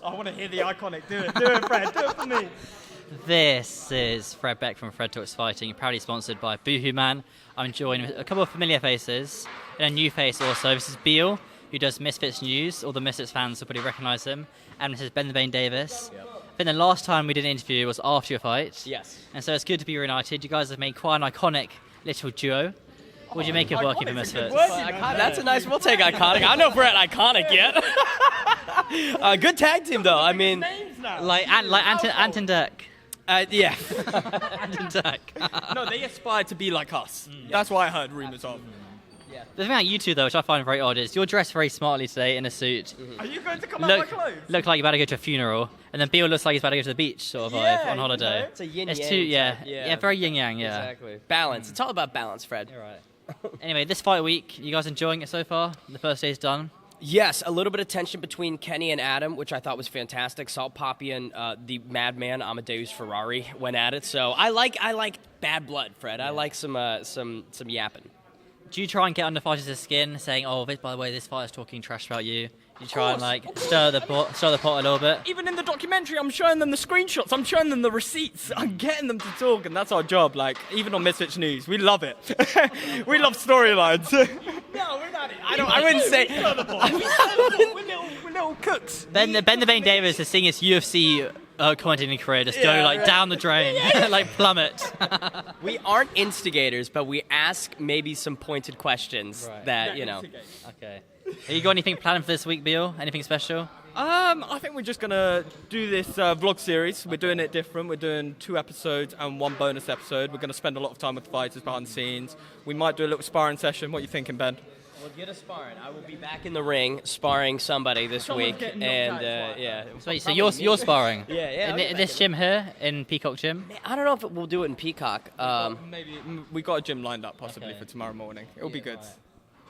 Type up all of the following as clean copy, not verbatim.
I want to hear the iconic. Do it, Fred. Do it for me. This is Fred Beck from Fred Talks Fighting, proudly sponsored by Boohoo Man. I'm joined with a couple of familiar faces and a new face also. This is Beal, who does Misfits news. All the Misfits fans will probably recognise him. And this is Ben the Bane Davis. Yep. I think the last time we did an interview was after your fight. Yes. And so it's good to be reunited. You guys have made quite an iconic little duo. What do you make of working for Misfits? That's a nice. We'll take iconic. I don't know if we're at iconic yet. Good tag team though. I mean, like Anton Dirk. Yeah. Anton Dirk. No, they aspire to be like us. That's why I heard rumors of. Yeah. The thing about you two, though, which I find very odd, is you're dressed very smartly today in a suit. Are you going to come out my clothes? Look like you're about to go to a funeral, and then Beal looks like he's about to go to the beach, sort of vibe, on holiday. You know? It's a yin-yang. It's too, yeah, very yin-yang, yeah. Exactly. Balance. It's all about balance, Fred. You're right. Anyway, this fight week, you guys enjoying it so far? The first day's done? Yes, a little bit of tension between Kenny and Adam, which I thought was fantastic. Salt Poppy and the madman Amadeus Ferrari went at it. So I like bad blood, Fred. I like some yapping. Do you try and get under fighters' skin, saying, "Oh, by the way, this fighter's talking trash about you"? You try and like stir the pot a little bit. Even in the documentary, I'm showing them the screenshots. I'm showing them the receipts. I'm getting them to talk, and that's our job. Like even on Misfits News, we love it. We love storylines. No, we're not. I wouldn't say. We're little cooks. Ben the Bane Davis is seeing his UFC commentating career just go like down the drain, like plummet. We aren't instigators, but we ask maybe some pointed questions that you know. Okay. Have you got anything planned for this week, Beal? Anything special? I think we're just gonna do this vlog series. We're doing it different. We're doing 2 episodes and 1 bonus episode. We're gonna spend a lot of time with the fighters behind the scenes. We might do a little sparring session. What are you thinking, Ben? Well, get a sparring. I will be back in the ring sparring somebody this week, and yeah. So you're sparring? Yeah. In this gym here, in Peacock Gym? I don't know if we'll do it in Peacock. Maybe we got a gym lined up possibly for tomorrow morning. It'll be good.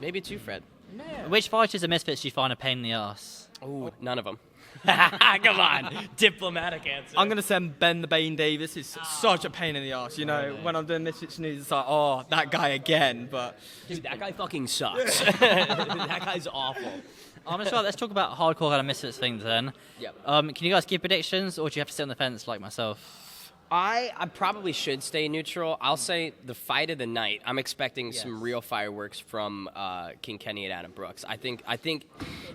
Maybe 2, Fred. Yeah. Which fighters and Misfits do you find a pain in the ass? Ooh, none of them. Come on, diplomatic answer. I'm gonna send Ben the Bane Davis. It's such a pain in the ass, you know. When I'm doing Misfits News, it's like, oh, that guy again. But dude, that guy fucking sucks. That guy's awful. Let's talk about hardcore kind of Misfits things then. Yep. Can you guys give predictions, or do you have to sit on the fence like myself? I probably should stay neutral. I'll say the fight of the night. I'm expecting some real fireworks from King Kenny and Adam Brooks. I think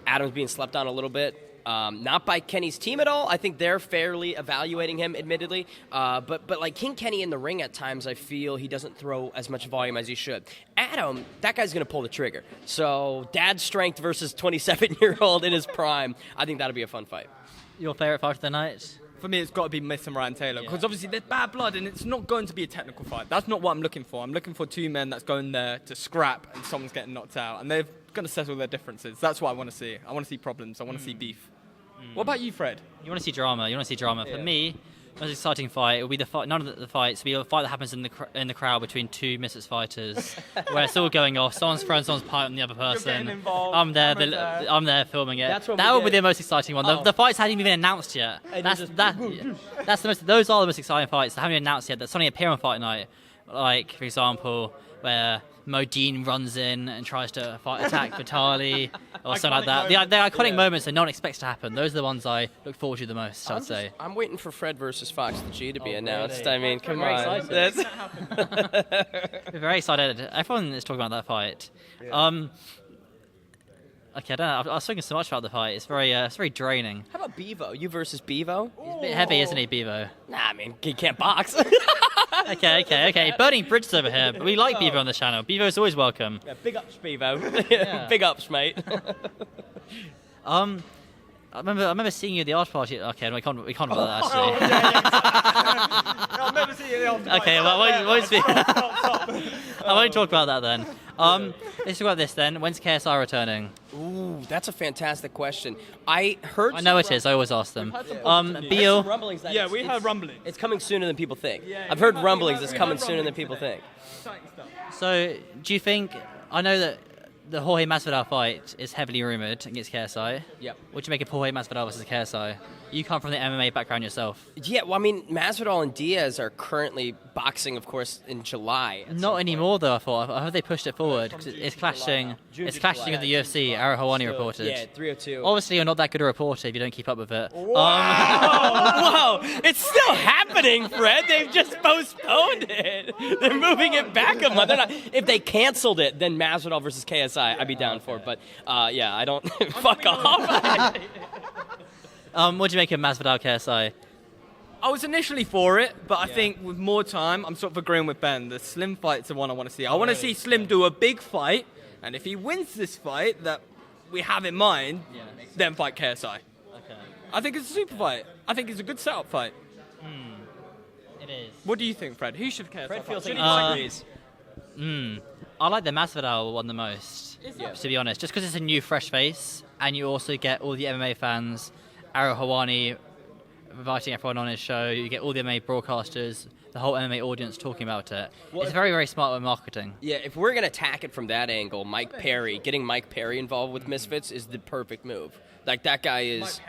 Adam's being slept on a little bit. Not by Kenny's team at all. I think they're fairly evaluating him, admittedly. But like King Kenny in the ring at times, I feel he doesn't throw as much volume as he should. Adam, that guy's going to pull the trigger. So dad strength versus 27-year-old in his prime. I think that'll be a fun fight. Your favorite fight of the night? For me, it's got to be Miss and Ryan Taylor, because obviously there's bad blood, and it's not going to be a technical fight. That's not what I'm looking for. I'm looking for 2 men that's going there to scrap, and someone's getting knocked out, and they're going to settle their differences. That's what I want to see. I want to see problems. I want to see beef. What about you, Fred? You want to see drama. For me, the most exciting fight will be none of the fights. Will be a fight that happens in the crowd between 2 Misfits fighters, where it's all going off. Someone's throwing someone's pint on the other person. I'm there filming it. That would be the most exciting one. The fights hadn't even been announced yet. That's the most. Those are the most exciting fights that haven't been announced yet. That suddenly appear on fight night. Like for example, where Modine runs in and tries to attack Vitali or something like that. The iconic moments that no one expects to happen. Those are the ones I look forward to the most, I'd say. I'm waiting for Fred versus Fox the G to be announced. Really? I mean, come on. We're very excited. Everyone is talking about that fight. Okay, I don't know. I was thinking so much about the fight. It's very draining. How about Bevo? You versus Bevo? He's a bit heavy, isn't he, Bevo? Nah, I mean, he can't box. Okay. Burning bridges over here. But we like Bevo on the channel. Bevo's always welcome. Yeah, big ups, Bevo. Big ups, mate. I remember seeing you at the art party. Okay, we can't talk about that actually. I've never seen you at the after party. Okay, well, I won't talk about that then. Let's talk about this then. When's KSI returning? Ooh, that's a fantastic question. I know it is. I always ask them. Beal. Yeah, we heard rumblings. It's coming sooner than people think. I've heard rumblings. It's coming sooner than people think. So, do you think? I know that the Jorge Masvidal fight is heavily rumored against KSI. Yep. What do you make of Jorge Masvidal versus KSI? You come from the MMA background yourself. Yeah, well, I mean, Masvidal and Diaz are currently boxing, of course, in July. Not anymore, though. I hope they pushed it forward because it's clashing. It's clashing with the UFC. Ara Hawani reported. Yeah, 302. Obviously, you're not that good a reporter if you don't keep up with it. Whoa! It's still happening, Fred. They've just postponed it. They're moving it back a month. If they canceled it, then Masvidal versus KSI, I'd be down for it. But yeah, I don't. Fuck off. What do you make of Masvidal KSI? I was initially for it, but I think with more time, I'm sort of agreeing with Ben. The Slim fight's the one I want to see. I want to see Slim do a big fight, and if he wins this fight that we have in mind, then fight KSI. Okay. I think it's a super fight. I think it's a good setup fight. It is. What do you think, Fred? Who should KSI Fred feels fight? like he disagrees. I like the Masvidal one the most, to be honest, just because it's a new, fresh face, and you also get all the MMA fans, Ara Hawani inviting everyone on his show, you get all the MMA broadcasters, the whole MMA audience talking about it. It's very, very smart with marketing. Yeah, if we're going to attack it from that angle, getting Mike Perry involved with Misfits is the perfect move. Like, that guy is...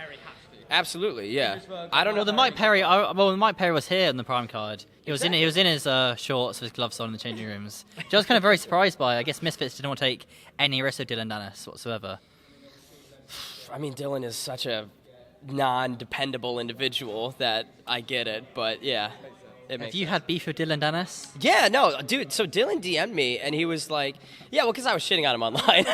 Absolutely, yeah. I don't know. Well, Mike Perry was here on the Prime card. He was in his shorts with his gloves on in the changing rooms. Which I was kind of very surprised by. I guess Misfits didn't want to take any risk of Dylan Dennis whatsoever. I mean, Dylan is such a non-dependable individual that I get it, but yeah. Have you had beef with Dylan Dennis? Yeah, no, dude, so Dylan DM'd me, and he was like, yeah, well, because I was shitting on him online.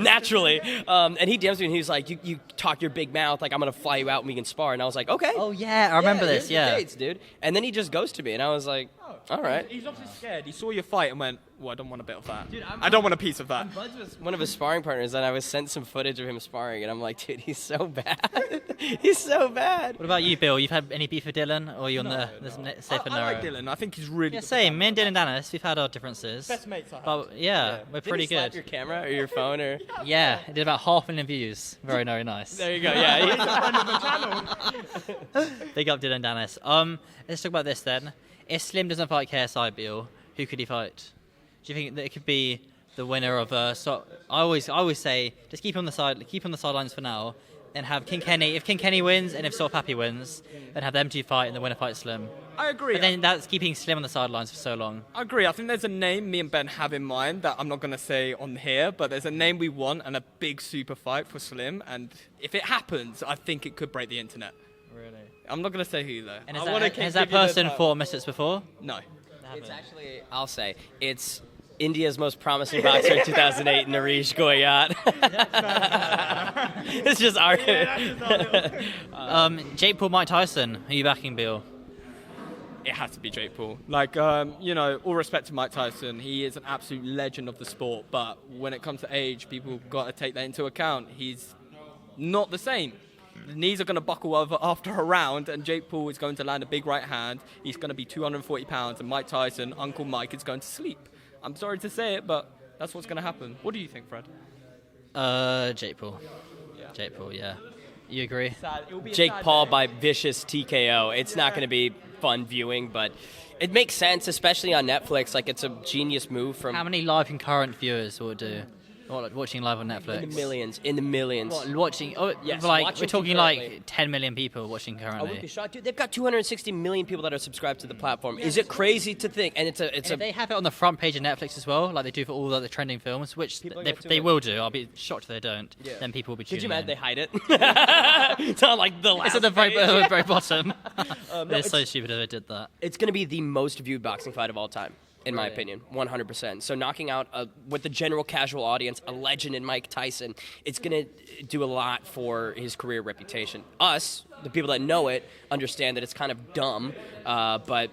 Naturally. And he DMs me, and he was like, you talk your big mouth, like, I'm going to fly you out and we can spar. And I was like, okay. Oh, yeah, I remember this, here's the dates, dude. And then he just goes to me, and I was like, all right. He's obviously scared. He saw your fight and went, well, I don't want a bit of that. Dude, I don't want a piece of that. Buds was one of his sparring partners, and I was sent some footage of him sparring, and I'm like, dude, he's so bad. He's so bad. What about you, Bill? You've had any beef with Dylan, or are you on the safe and narrow? I like Dylan. I think he's really Yeah, good. same. Me and Dylan Dennis, we've had our differences. Best mates I have. But yeah, we're Did pretty he slap good. your camera or your phone or? Yeah, it did about 500,000 views. Very, very nice. There you go. Yeah. He's a friend of the channel. Big up Dylan Dennis. Let's talk about this then. If Slim doesn't fight KSI, Bill, who could he fight? Do you think that it could be the winner of I always say just keep on the sidelines for now, and have King Kenny. If King Kenny wins and if Sort Pappy wins, then have them two fight and the winner fight Slim. I agree. But then that's keeping Slim on the sidelines for so long. I agree. I think there's a name me and Ben have in mind that I'm not going to say on here, but there's a name we want and a big super fight for Slim. And if it happens, I think it could break the internet. Really? I'm not going to say who, though. And has that person fought Misfits before? No. It's actually, I'll say, it's India's most promising boxer in 2008, Naresh Goyat. It's just our. Jake Paul, Mike Tyson. Who are you backing, Bill? It has to be Jake Paul. All respect to Mike Tyson, he is an absolute legend of the sport. But when it comes to age, people got to take that into account. He's not the same. The knees are going to buckle over after a round, and Jake Paul is going to land a big right hand. He's going to be 240 pounds, and Mike Tyson, Uncle Mike, is going to sleep. I'm sorry to say it, but that's what's going to happen. What do you think, Fred? Jake Paul. Yeah. Jake Paul, yeah. You agree? Jake Paul by vicious TKO. It's not going to be fun viewing, but it makes sense, especially on Netflix. Like, it's a genius move from... How many live concurrent viewers will it do? Watching live on Netflix? In the millions. What, watching? Oh, yes, like watching we're talking concurrently. like 10 million people watching currently. Dude, they've got 260 million people that are subscribed to the platform. Is it crazy to think? And if they have it on the front page of Netflix as well, like they do for all the trending films, which they will do. I'll be shocked if they don't. Yeah. Then people will be tuning Could you imagine in. they hide it? It's on like the last It's at the very, page. very bottom. No, it's so stupid if they did that. It's going to be the most viewed boxing fight of all time, in my opinion, 100%. So knocking out, with the general casual audience, a legend in Mike Tyson, it's going to do a lot for his career reputation. Us, the people that know it, understand that it's kind of dumb, but,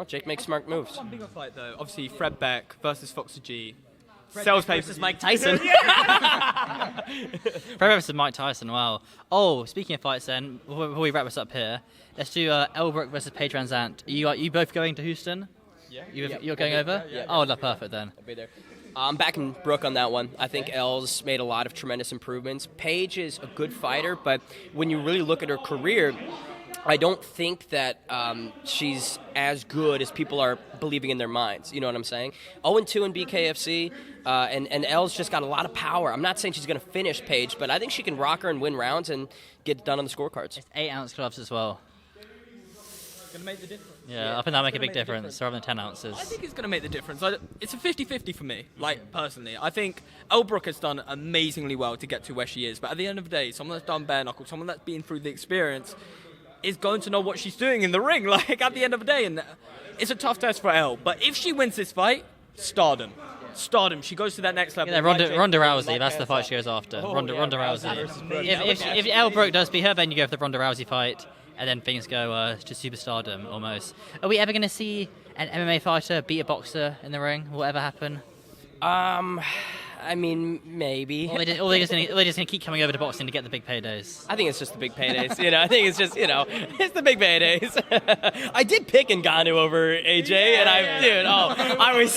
Jake makes smart moves. One bigger fight, though. Obviously, Fred Beck versus Foxy G. Sales pay Versus Mike Tyson. Fred versus Mike Tyson, wow. Oh, speaking of fights then, before we wrap this up here, let's do Elbrook versus Paige Van Zandt. You both going to Houston? Yeah. You're going over? Yeah. Oh, that's perfect then. I'll be there. I'm backing Brooke on that one. I think Elle's made a lot of tremendous improvements. Paige is a good fighter, but when you really look at her career, I don't think that she's as good as people are believing in their minds. You know what I'm saying? 0-2 in BKFC, and Elle's just got a lot of power. I'm not saying she's going to finish Paige, but I think she can rock her and win rounds and get it done on the scorecards. It's 8-ounce gloves as well. Going to make the difference. Yeah, I think that'll make a big difference rather than 10 ounces. I think it's going to make the difference. It's a 50-50 for me, personally. I think Elbrook has done amazingly well to get to where she is, but at the end of the day, someone that's done bare knuckle, someone that's been through the experience, is going to know what she's doing in the ring, at the end of the day. And it's a tough test for Elle. But if she wins this fight, stardom. Stardom. She goes to that next level. Yeah, Ronda Rousey, that's the fight she goes after. Ronda Rousey. If Elbrook does beat her, then you go for the Ronda Rousey fight. And then things go to superstardom almost. Are we ever going to see an MMA fighter beat a boxer in the ring? Will ever happen? I mean, maybe. Or they're just going to keep coming over to boxing to get the big paydays. I think it's just the big paydays. I think it's just, it's the big paydays. I did pick Ngannou over AJ, and I was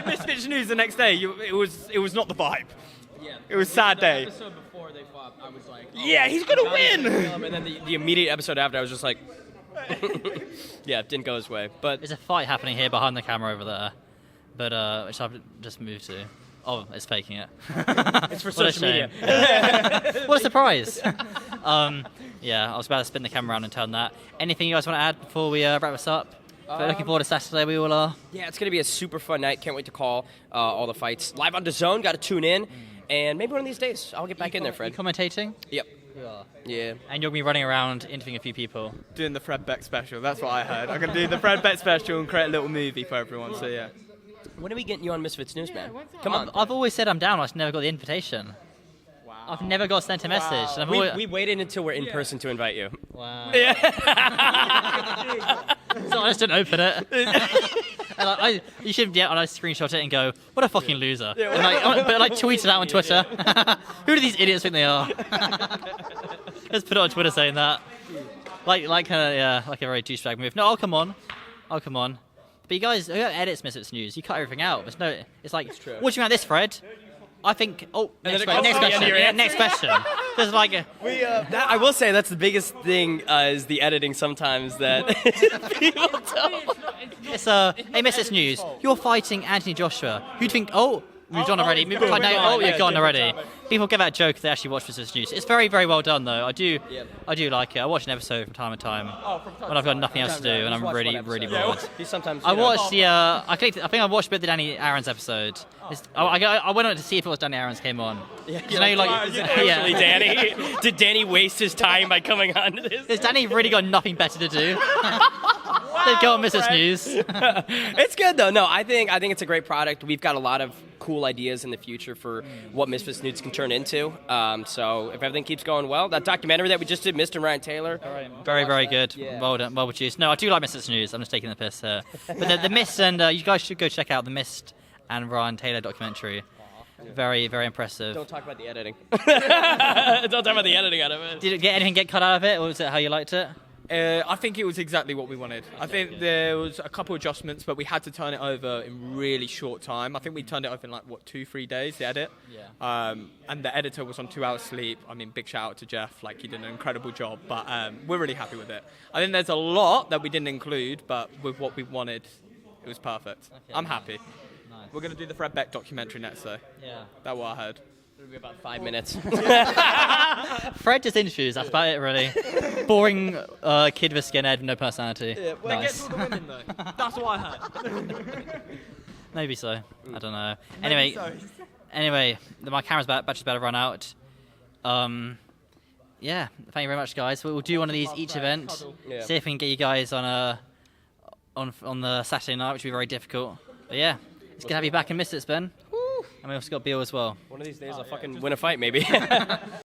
Misfits news the next day. It was not the vibe. Yeah. It was a sad day. The episode before they fought, I was like, yeah, he's gonna win. And then the immediate episode after, I was just like, yeah, it didn't go his way. But there's a fight happening here behind the camera over there, but which I've just moved to. Oh, it's faking it. It's for social media. What a surprise. Yeah, I was about to spin the camera around and turn that. Anything you guys want to add before we wrap this up? Looking forward to Saturday, we all are. Yeah, it's going to be a super fun night. Can't wait to call all the fights live on DAZN. Got to tune in. And maybe one of these days, I'll get back in there, Fred. You commentating? Yep. Yeah. And you'll be running around interviewing a few people. Doing the Fred Beck special, that's what I heard. I'm going to do the Fred Beck special and create a little movie for everyone, so yeah. When are we getting you on Misfits News, man? Come on. I've always said I'm down, I just never got the invitation. Wow. I've never got sent a message. Wow. We waited until we're in person to invite you. Wow. Yeah. So I just didn't open it. And you should get on a screenshot it and go, what a fucking loser. But tweet it out on Twitter. Who do these idiots think they are? Just put it on Twitter saying that. Like a very douchebag move. No, I'll come on. But you guys, who edits Misfits News? You cut everything out. It's like, what do you think about this, Fred? I think. Oh, next question. Next question. There's I will say that's the biggest thing is the editing sometimes that people don't. It's hey, Misfits News. You're fighting Anthony Joshua. Who'd think? Oh, moved on already. You're gone already. People get that joke if they actually watch Misfits News. It's very, very well done though. I do like it. I watch an episode from time to time when I've got nothing else to do and I'm really, really bored. I watched the. I think I watched a bit of the Danny Aaron's episode. I went on to see if it was Danny Aaron's came on. Danny? Did Danny waste his time by coming on to this? Has Danny really got nothing better to do? They'd go on Misfits News. It's good though. No, I think it's a great product. We've got a lot of cool ideas in the future for what Misfits News can turn into. So if everything keeps going well, that documentary that we just did, Mr. and Ryan Taylor, very, very good. Yeah. Well done, well produced. No, I do like Misfits News. I'm just taking the piss here. But the Mist and you guys should go check out the Mist and Ryan Taylor documentary. Very, very impressive. Don't talk about the editing. Don't talk about the editing out of it. Did anything get cut out of it, or was it how you liked it? I think it was exactly what we wanted. I think there was a couple adjustments, but we had to turn it over in really short time. I think we turned it over in 2-3 days, the edit. Yeah. And the editor was on 2 hours sleep. I mean, big shout out to Jeff. He did an incredible job, but we're really happy with it. I think there's a lot that we didn't include, but with what we wanted, it was perfect. Okay, I'm happy. Nice. We're going to do the Fred Beck documentary next, though. Yeah. That's what I heard. It'll be about 5 minutes. Fred just interviews, that's about it, really. Boring kid with skinhead, no personality. Yeah, well, nice. Get to all the women, though. That's what I heard. Maybe so. I don't know. Anyway, my camera's about to run out. Yeah, thank you very much, guys. We'll do one of these each event. Yeah. See if we can get you guys on the Saturday night, which will be very difficult. But yeah, it's good to have you back in Misfits, Ben. And we also got Beal as well. One of these days I'll fucking win a fight, maybe.